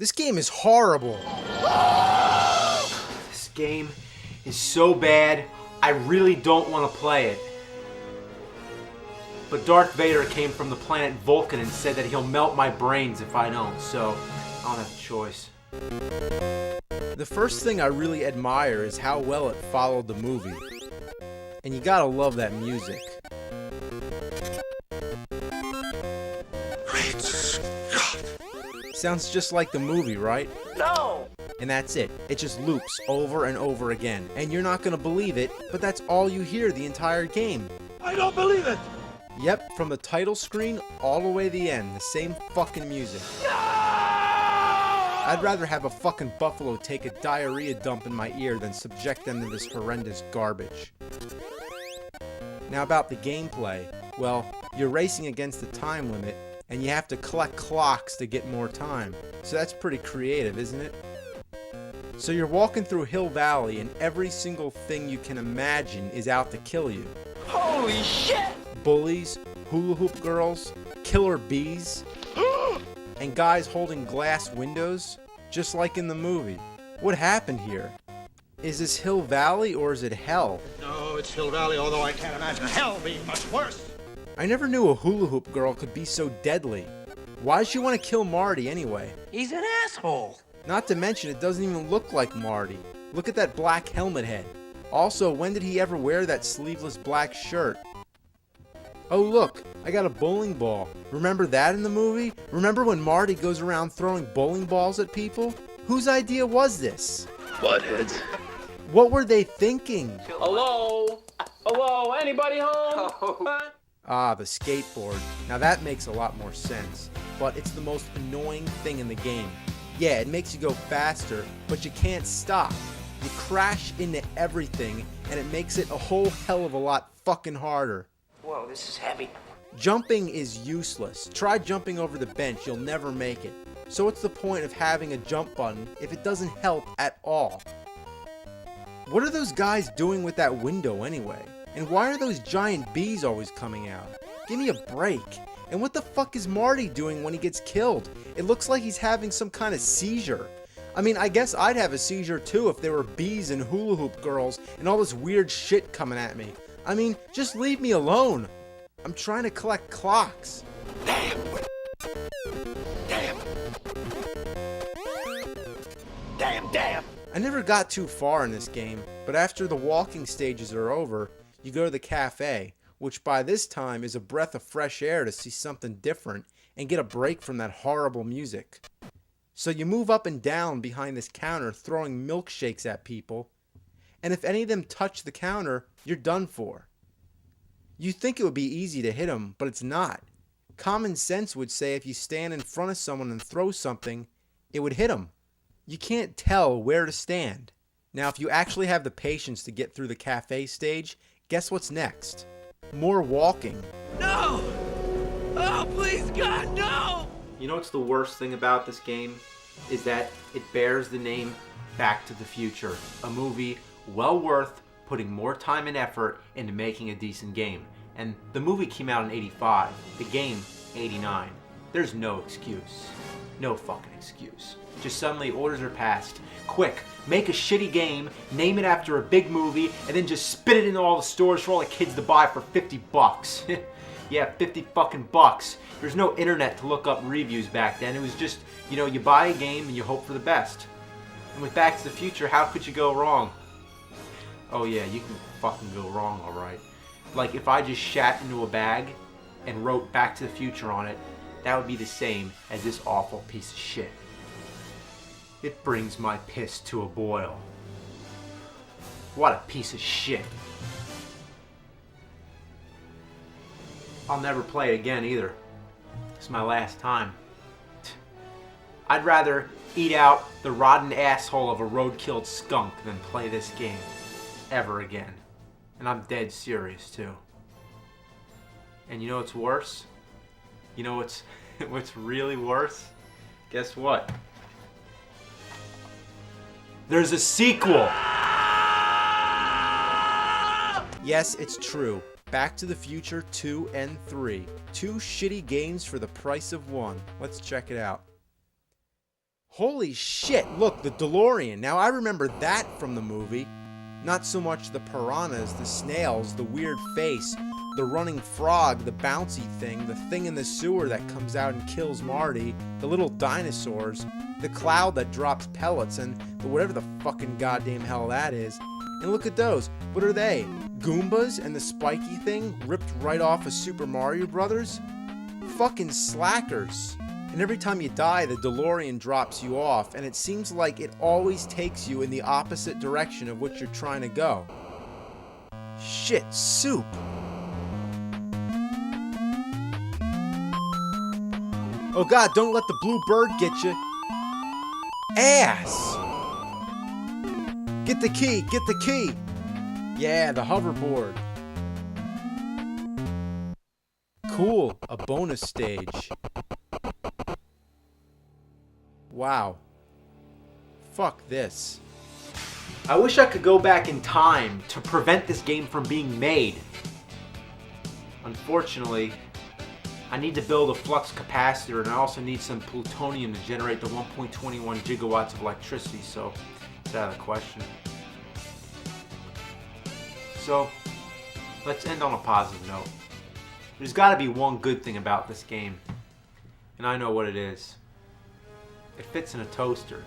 This game is horrible. This game is so bad, I really don't want to play it. But Darth Vader came from the planet Vulcan and said that he'll melt my brains if I don't, so I don't have a choice. The first thing I really admire is how well it followed the movie. And you gotta love that music. Great Scott! Sounds just like the movie, right? No! And that's it. It just loops over and over again. And you're not gonna believe it, but that's all you hear the entire game. I don't believe it! Yep, from the title screen all the way to the end, the same fucking music. No! I'd rather have a fucking buffalo take a diarrhea dump in my ear than subject them to this horrendous garbage. Now about the gameplay, well, you're racing against the time limit, and you have to collect clocks to get more time. So that's pretty creative, isn't it? So you're walking through Hill Valley, and every single thing you can imagine is out to kill you. Holy shit! Bullies, hula hoop girls, killer bees, and guys holding glass windows, just like in the movie. What happened here? Is this Hill Valley or is it hell? No, it's Hill Valley, although I can't imagine hell being much worse. I never knew a hula hoop girl could be so deadly. Why does she want to kill Marty anyway? He's an asshole. Not to mention it doesn't even look like Marty. Look at that black helmet head. Also, when did he ever wear that sleeveless black shirt? Oh look, I got a bowling ball. Remember that in the movie? Remember when Marty goes around throwing bowling balls at people? Whose idea was this? Buttheads. What were they thinking? Hello? Hello? Anybody home? Ah, the skateboard. Now that makes a lot more sense. But it's the most annoying thing in the game. Yeah, it makes you go faster, but you can't stop. You crash into everything, and it makes it a whole hell of a lot fucking harder. Whoa, this is heavy. Jumping is useless. Try jumping over the bench, you'll never make it. So what's the point of having a jump button if it doesn't help at all? What are those guys doing with that window anyway? And why are those giant bees always coming out? Give me a break. And what the fuck is Marty doing when he gets killed? It looks like he's having some kind of seizure. I mean, I guess I'd have a seizure too if there were bees and hula hoop girls and all this weird shit coming at me. I mean, just leave me alone. I'm trying to collect clocks. Damn! Damn! Damn, damn! I never got too far in this game, but after the walking stages are over, you go to the cafe, which by this time is a breath of fresh air to see something different and get a break from that horrible music. So you move up and down behind this counter throwing milkshakes at people, and if any of them touch the counter, you're done for. You think it would be easy to hit them, but it's not. Common sense would say if you stand in front of someone and throw something, it would hit them. You can't tell where to stand. Now, if you actually have the patience to get through the cafe stage, guess what's next? More walking. No! Oh, please, God, no! You know what's the worst thing about this game? Is that it bears the name Back to the Future, a movie well worth putting more time and effort into making a decent game. And the movie came out in '85, the game '89. There's no excuse. No fucking excuse. Just suddenly orders are passed. Quick, make a shitty game, name it after a big movie, and then just spit it into all the stores for all the kids to buy for 50 bucks. Yeah, 50 fucking bucks. There's no internet to look up reviews back then. It was just, you buy a game and you hope for the best. And with Back to the Future, how could you go wrong? Oh yeah, you can fucking go wrong, alright. Like, if I just shat into a bag and wrote Back to the Future on it, that would be the same as this awful piece of shit. It brings my piss to a boil. What a piece of shit. I'll never play it again either. It's my last time. I'd rather eat out the rotten asshole of a road-killed skunk than play this game ever again. And I'm dead serious too. And you know what's worse? You know what's really worse? Guess what? There's a sequel! Yes, it's true. Back to the Future 2 and 3. Two shitty games for the price of one. Let's check it out. Holy shit, look, the DeLorean. Now I remember that from the movie. Not so much the piranhas, the snails, the weird face, the running frog, the bouncy thing, the thing in the sewer that comes out and kills Marty, the little dinosaurs, the cloud that drops pellets, and the whatever the fucking goddamn hell that is. And look at those. What are they? Goombas and the spiky thing ripped right off of Super Mario Brothers? Fucking slackers. And every time you die, the DeLorean drops you off, and it seems like it always takes you in the opposite direction of what you're trying to go. Shit, soup. Oh god, don't let the blue bird get you. Ass! Get the key, get the key! Yeah, the hoverboard. Cool, a bonus stage. Wow. Fuck this. I wish I could go back in time to prevent this game from being made. Unfortunately, I need to build a flux capacitor, and I also need some plutonium to generate the 1.21 gigawatts of electricity, so it's out of the question. So, let's end on a positive note. There's got to be one good thing about this game, and I know what it is. It fits in a toaster.